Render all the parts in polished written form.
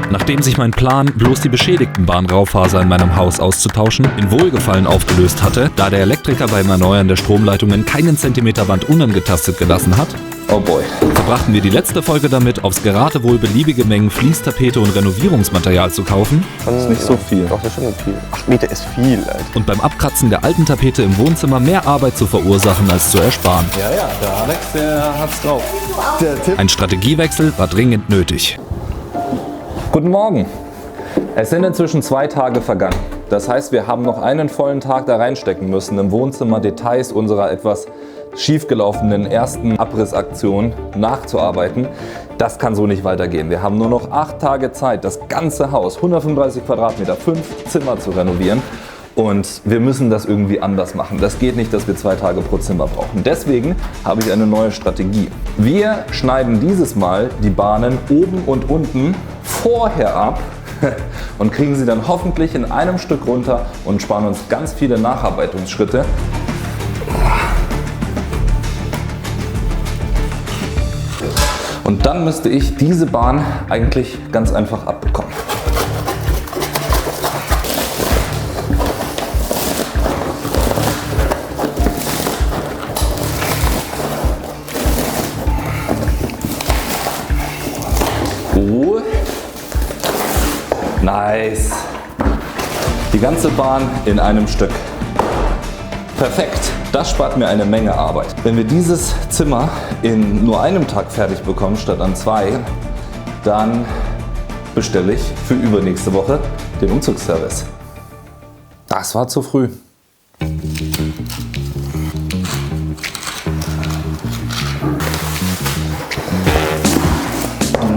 Nachdem sich mein Plan, bloß die beschädigten Bahnraufaser in meinem Haus auszutauschen, in Wohlgefallen aufgelöst hatte, da der Elektriker beim Erneuern der Stromleitungen keinen Zentimeter Wand unangetastet gelassen hat, oh boy, verbrachten wir die letzte Folge damit, aufs Geratewohl beliebige Mengen Fließtapete und Renovierungsmaterial zu kaufen. Das ist nicht so viel. Doch, das ist schon viel. 8 Meter ist viel, Alter. Und beim Abkratzen der alten Tapete im Wohnzimmer mehr Arbeit zu verursachen als zu ersparen. Ja, der Alex, der hat's drauf. Der Tipp. Ein Strategiewechsel war dringend nötig. Guten Morgen. Es sind inzwischen 2 Tage vergangen. Das heißt, wir haben noch einen vollen Tag da reinstecken müssen, im Wohnzimmer Details unserer etwas schiefgelaufenen ersten Abrissaktion nachzuarbeiten. Das kann so nicht weitergehen. Wir haben nur noch 8 Tage Zeit, das ganze Haus, 135 Quadratmeter, 5 Zimmer zu renovieren. Und wir müssen das irgendwie anders machen. Das geht nicht, dass wir 2 Tage pro Zimmer brauchen. Deswegen habe ich eine neue Strategie. Wir schneiden dieses Mal die Bahnen oben und unten vorher ab und kriegen sie dann hoffentlich in einem Stück runter und sparen uns ganz viele Nacharbeitungsschritte. Und dann müsste ich diese Bahn eigentlich ganz einfach abbekommen. Oh. Nice. Die ganze Bahn in einem Stück. Perfekt. Das spart mir eine Menge Arbeit. Wenn wir dieses Zimmer in nur einem Tag fertig bekommen, statt an 2, dann bestelle ich für übernächste Woche den Umzugsservice. Das war zu früh.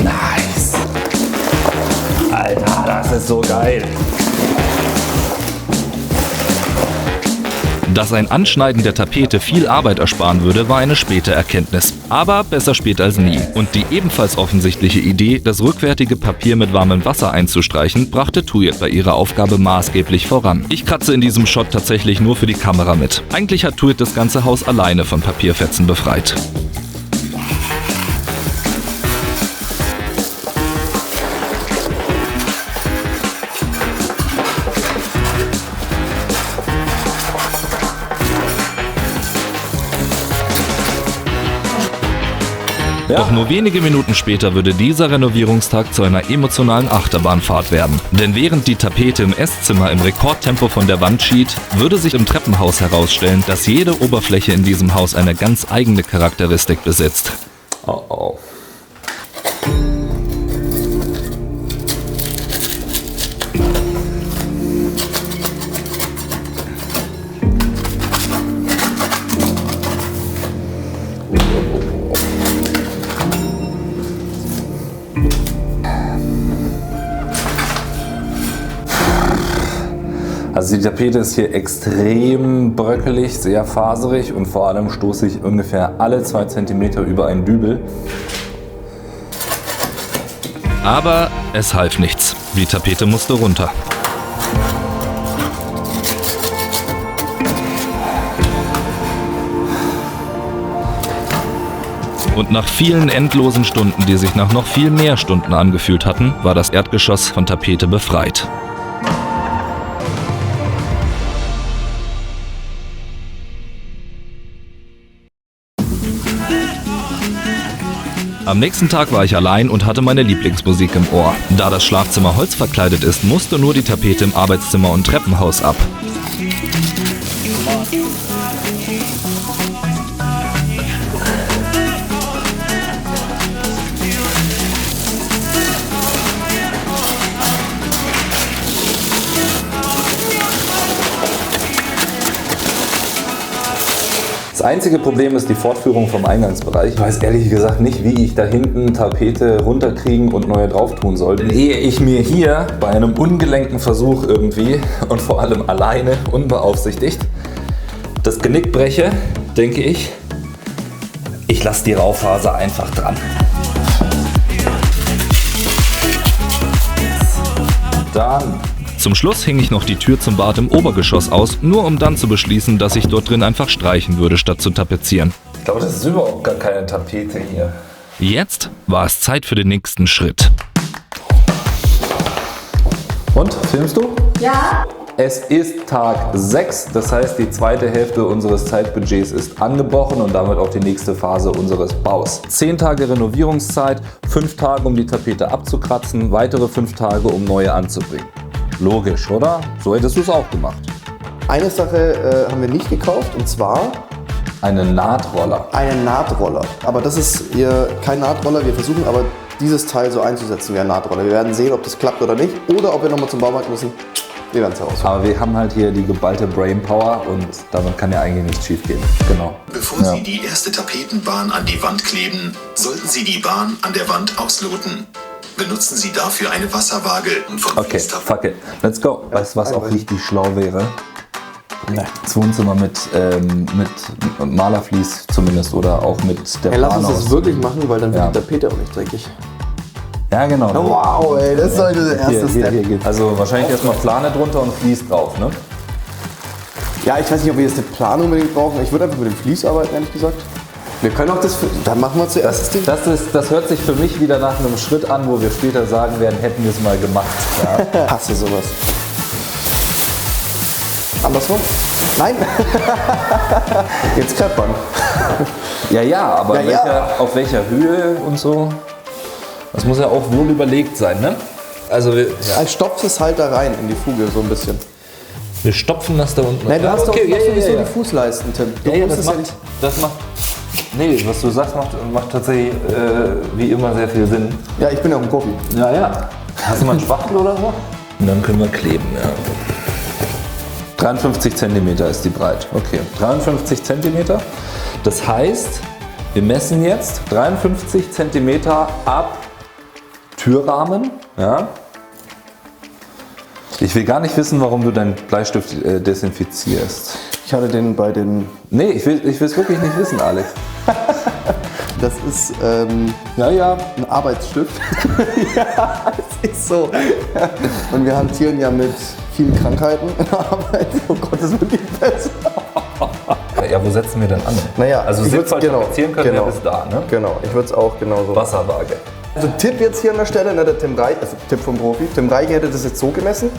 Nice. Alter, das ist so geil. Dass ein Anschneiden der Tapete viel Arbeit ersparen würde, war eine späte Erkenntnis. Aber besser spät als nie. Und die ebenfalls offensichtliche Idee, das rückwärtige Papier mit warmem Wasser einzustreichen, brachte Tuyet bei ihrer Aufgabe maßgeblich voran. Ich kratze in diesem Shot tatsächlich nur für die Kamera mit. Eigentlich hat Tuyet das ganze Haus alleine von Papierfetzen befreit. Ja. Doch nur wenige Minuten später würde dieser Renovierungstag zu einer emotionalen Achterbahnfahrt werden. Denn während die Tapete im Esszimmer im Rekordtempo von der Wand schied, würde sich im Treppenhaus herausstellen, dass jede Oberfläche in diesem Haus eine ganz eigene Charakteristik besitzt. Oh oh. Also die Tapete ist hier extrem bröckelig, sehr faserig und vor allem stoße ich ungefähr alle 2 cm über einen Dübel. Aber es half nichts. Die Tapete musste runter. Und nach vielen endlosen Stunden, die sich nach noch viel mehr Stunden angefühlt hatten, war das Erdgeschoss von Tapete befreit. Am nächsten Tag war ich allein und hatte meine Lieblingsmusik im Ohr. Da das Schlafzimmer holzverkleidet ist, musste nur die Tapete im Arbeitszimmer und Treppenhaus ab. Das einzige Problem ist die Fortführung vom Eingangsbereich. Ich weiß ehrlich gesagt nicht, wie ich da hinten Tapete runterkriegen und neue drauf tun soll. Ehe ich mir hier bei einem ungelenkten Versuch irgendwie und vor allem alleine, unbeaufsichtigt, das Genick breche, denke ich, ich lasse die Raufaser einfach dran. Dann. Zum Schluss hing ich noch die Tür zum Bad im Obergeschoss aus, nur um dann zu beschließen, dass ich dort drin einfach streichen würde, statt zu tapezieren. Ich glaube, das ist überhaupt gar keine Tapete hier. Jetzt war es Zeit für den nächsten Schritt. Und, filmst du? Ja. Es ist Tag 6, das heißt, die zweite Hälfte unseres Zeitbudgets ist angebrochen und damit auch die nächste Phase unseres Baus. 10 Tage Renovierungszeit, 5 Tage, um die Tapete abzukratzen, weitere 5 Tage, um neue anzubringen. Logisch, oder? So hättest du es auch gemacht. Eine Sache haben wir nicht gekauft, und zwar Einen Nahtroller. einen Nahtroller. Aber das ist hier kein Nahtroller. Wir versuchen aber dieses Teil so einzusetzen wie ein Nahtroller. Wir werden sehen, ob das klappt oder nicht. Oder ob wir nochmal zum Baumarkt müssen. Wir werden es herausfinden. Aber wir haben halt hier die geballte Brainpower und damit kann ja eigentlich nichts schief gehen. Genau. Bevor Sie die erste Tapetenbahn an die Wand kleben, sollten Sie die Bahn an der Wand ausloten. Benutzen Sie dafür eine Wasserwaage von Okay, fuck it. Let's go. Weißt du, was auch richtig schlau wäre? Nee. Das Wohnzimmer mit Malerflies zumindest oder auch mit der Hey, lass uns Plane das wirklich machen, weil dann wird Ja. die Tapete auch nicht dreckig. Ja, genau. Wow, ey, das ist heute der erste Hier Step. geht's. Also wahrscheinlich erstmal Plane drunter und Vlies drauf, ne? Ja, ich weiß nicht, ob wir jetzt eine Planung unbedingt brauchen. Ich würde einfach mit dem Vlies arbeiten, ehrlich gesagt. Wir können auch das. Dann machen wir zuerst das Ding. Das hört sich für mich wieder nach einem Schritt an, wo wir später sagen werden, hätten wir es mal gemacht. Ja. Hasse sowas. Andersrum? Nein! Jetzt klappern. Ja, aber Ja. auf welcher Höhe und so? Das muss ja auch wohl überlegt sein, ne? Also Als stopft es halt da rein in die Fuge so ein bisschen. wir stopfen das da unten. Nein, du hast doch okay, machst ja, sowieso ja. die Fußleisten, Tim. Du Ja, musst das es macht, das macht. Nee, was du sagst, macht tatsächlich wie immer sehr viel Sinn. Ja, ich bin ja auch ein Profi. Ja. Hast du mal einen Spachtel oder so? Und dann können wir kleben, ja. 53 cm ist die Breite. Okay, 53 cm. Das heißt, wir messen jetzt 53 cm ab Türrahmen. Ja. Ich will gar nicht wissen, warum du deinen Bleistift desinfizierst. Ich hatte den bei den. Nee, ich will es wirklich nicht wissen, Alex. Das ist Ja. ein Arbeitsstift. Ja, es ist so. Und wir hantieren ja mit vielen Krankheiten in der Arbeit. Oh Gott, das wird nicht besser. Ja, wo setzen wir denn an? Naja, Also ich würd's- sinnvoll tapezieren können wir bis da, ne? Genau, ich würde es auch genauso. Wasserwaage. Also Tipp jetzt hier an der Stelle, ne, der Tim Reich, also Tipp vom Profi. Tim Reich hätte das jetzt so gemessen.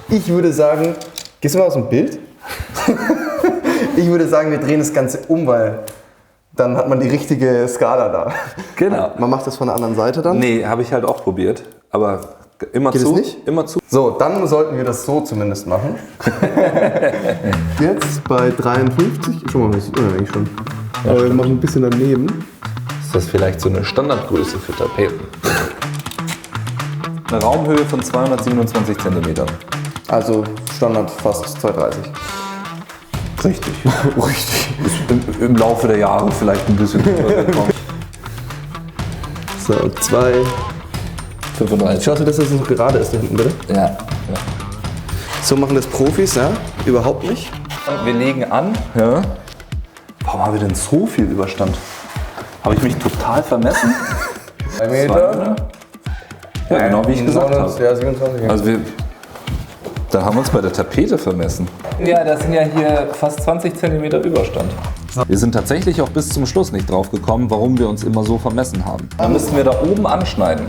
Ich würde sagen, gehst du mal aus dem Bild? Ich würde sagen, wir drehen das Ganze um, weil dann hat man die richtige Skala da. Genau. Man macht das von der anderen Seite dann. Nee, habe ich halt auch probiert, aber immer Geht zu. es nicht? Immer zu. So, dann sollten wir das so zumindest machen. Jetzt bei 53. Schon mal, das sieht man ja eigentlich schon. Aber wir machen ein bisschen daneben. Ist das vielleicht so eine Standardgröße für Tapeten? Eine Raumhöhe von 227 cm. Also Standard fast 230. Richtig. Richtig. Im Laufe der Jahre vielleicht ein bisschen übergekommen. So, 2. 35. Schaust du, dass das noch gerade ist da hinten, bitte? Ja. So machen das Profis, ja? Überhaupt nicht. Wir legen an. Ja. Warum haben wir denn so viel Überstand? Habe ich mich total vermessen? 1 Meter. Ja, genau wie ich gesagt habe. Ja, 27. Also da haben wir uns bei der Tapete vermessen. Ja, das sind ja hier fast 20 cm Überstand. Wir sind tatsächlich auch bis zum Schluss nicht drauf gekommen, warum wir uns immer so vermessen haben. Da müssten wir da oben anschneiden.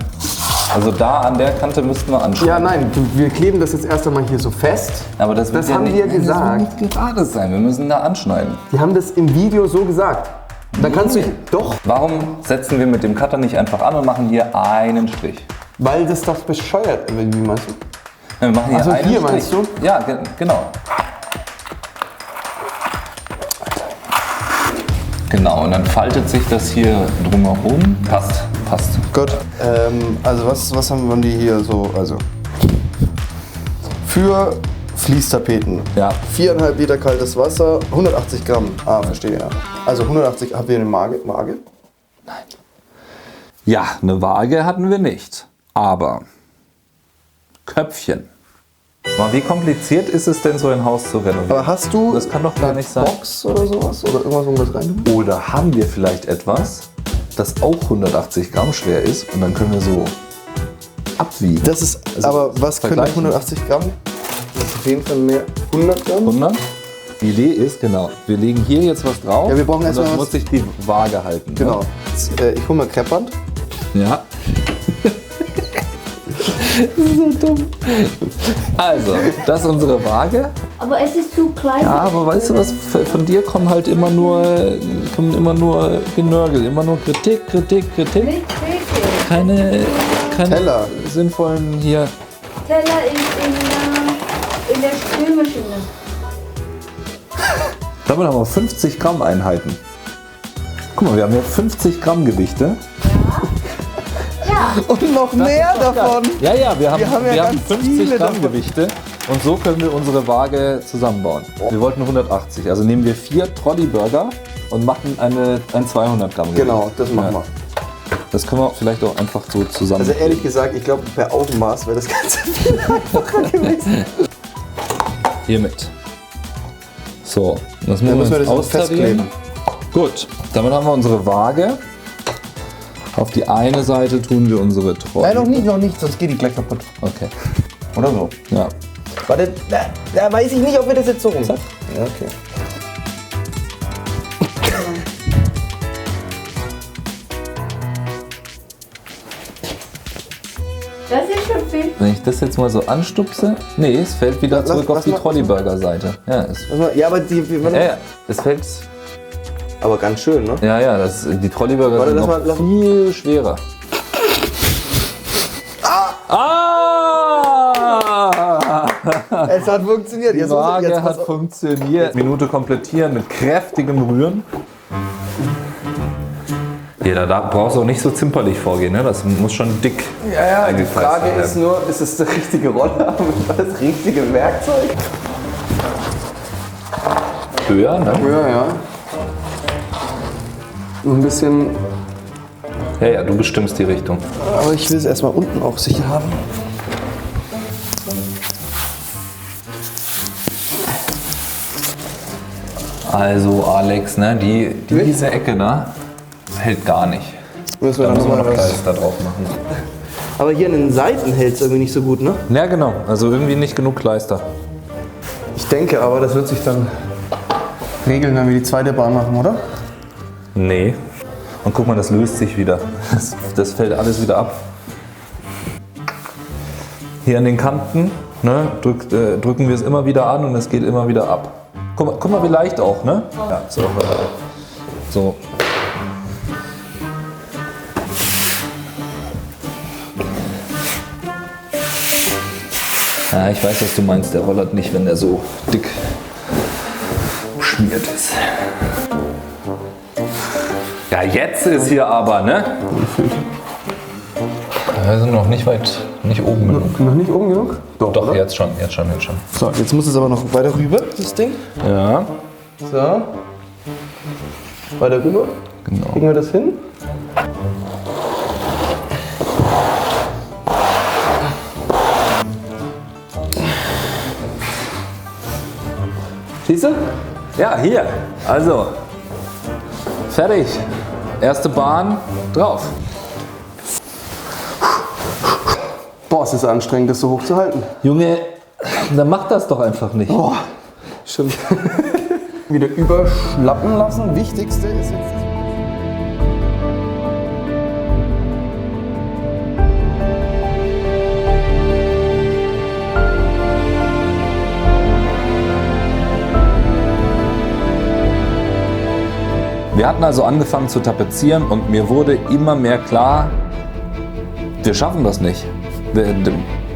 Also da an der Kante müssten wir anschneiden. Ja, nein, wir kleben das jetzt erst einmal hier so fest. Aber das wird Das ja haben nicht, wir nein, gesagt. Das wird nicht gerade sein. Wir müssen da anschneiden. Die haben das im Video so gesagt. Dann kannst du doch, Warum setzen wir mit dem Cutter nicht einfach an und machen hier einen Strich? weil das doch bescheuert, wie meinst du? Wir machen hier Ach so, einen hier Strich. meinst du? Ja, genau. Genau, und dann faltet sich das hier drumherum. Passt. Gut. Also was haben die hier so? Also für Fließtapeten. Ja. 4,5 Liter kaltes Wasser, 180 Gramm. Ah, verstehe, ja. Also 180, habt ihr eine Waage? Ja, eine Waage hatten wir nicht. Aber Köpfchen. Mal, wie kompliziert ist es denn, so ein Haus zu renovieren? Aber hast du Das kann doch gar nicht sein. Box oder sowas? Oder irgendwas, wo man das rein? Oder haben wir vielleicht etwas, das auch 180 Gramm schwer ist und dann können wir so abwiegen? Das ist, Also, aber was können vergleichen. 180 Gramm? Das ist auf jeden Fall mehr. 100 Gramm? 100? Die Idee ist, genau, wir legen hier jetzt was drauf. Ja, wir brauchen und erstmal das was- muss sich die Waage halten. ne? Genau. Jetzt, ich hole mal Kreppband. Ja. Das ist so dumm. Also, das ist unsere Waage. Aber es ist zu klein. Ja, aber weißt du was, von dir kommen halt immer nur Genörgel, immer nur Kritik. Nicht wirklich. Keine Teller. sinnvollen hier. Teller ist in der Spülmaschine. Damit haben wir 50 Gramm Einheiten. Guck mal, wir haben hier 50 Gramm Gewichte. Ja. Und noch mehr davon. Ja, wir haben ja ganz 50 viele Gramm davon. Gewichte und so können wir unsere Waage zusammenbauen. Wir wollten 180, also nehmen wir 4 Trolley-Burger und machen ein 200 Gramm Gewicht. Genau, das machen wir. Das können wir vielleicht auch einfach so zusammen. Also ehrlich gesagt, ich glaube, per Augenmaß wäre das Ganze viel einfacher gewesen. Hiermit. So, das Dann müssen wir jetzt das austarieren. festkleben. Gut, damit haben wir unsere Waage. Auf die eine Seite tun wir unsere Trolley. Nein, noch nicht, sonst geht die gleich kaputt. Okay, Oder so. ja. Warte, da weiß ich nicht, ob wir das jetzt so rum. Ja, okay. Das ist schon viel. Wenn ich das jetzt mal so anstupse, nee, es fällt wieder zurück auf die Trolley-Burger-Seite. Ja, Ja, aber es fällt. aber ganz schön, ne? Ja, die Trolley-Burger Warte, sind lass noch mal- viel schwerer. Es hat funktioniert. Die Waage hat funktioniert. Minute komplettieren mit kräftigem Rühren. Ja, da brauchst du auch nicht so zimperlich vorgehen, ne? Das muss schon dick Ja, die eingefasst Frage werden. ist nur, ist es der richtige Roller und das richtige Werkzeug? Höher, ne? Ja. Ein bisschen, Ja, du bestimmst die Richtung. aber ich will es erstmal unten auch sicher haben. Also Alex, ne, diese Ecke da hält gar nicht. Müssen wir Da dann müssen wir noch nochmal was. Kleister drauf machen. Aber hier an den Seiten hält es irgendwie nicht so gut, ne? Ja, genau. Also irgendwie nicht genug Kleister. Ich denke aber, das wird sich dann regeln, wenn wir die zweite Bahn machen, oder? Nee. Und guck mal, das löst sich wieder. Das fällt alles wieder ab. Hier an den Kanten, ne, drücken wir es immer wieder an und es geht immer wieder ab. Guck mal wie leicht auch, ne? Ja, so. Ja, ich weiß, was du meinst. Der rollert nicht, wenn der so dick schmiert ist. Ja, jetzt ist hier aber, ne? Wir sind noch nicht oben genug. Noch nicht oben genug? Doch, oder? jetzt schon. So, jetzt muss es aber noch weiter rüber, das Ding. Ja, So. Weiter rüber. genau. Kriegen wir das hin? Siehst du? Ja, hier. Also, fertig. Erste Bahn drauf. Boah, es ist anstrengend, das so hoch zu halten. Junge, dann mach das doch einfach nicht. Boah, stimmt. Wieder überschlappen lassen. Wichtigste ist jetzt. Wir hatten also angefangen zu tapezieren und mir wurde immer mehr klar, wir schaffen das nicht.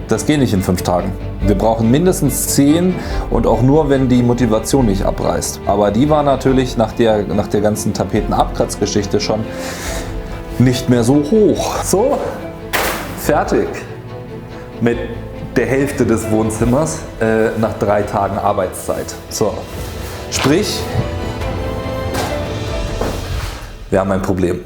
Das geht nicht in 5 Tagen. Wir brauchen mindestens 10 und auch nur, wenn die Motivation nicht abreißt. Aber die war natürlich nach der ganzen Tapetenabkratzgeschichte schon nicht mehr so hoch. So, fertig mit der Hälfte des Wohnzimmers nach 3 Tagen Arbeitszeit. So, sprich, wir haben ein Problem.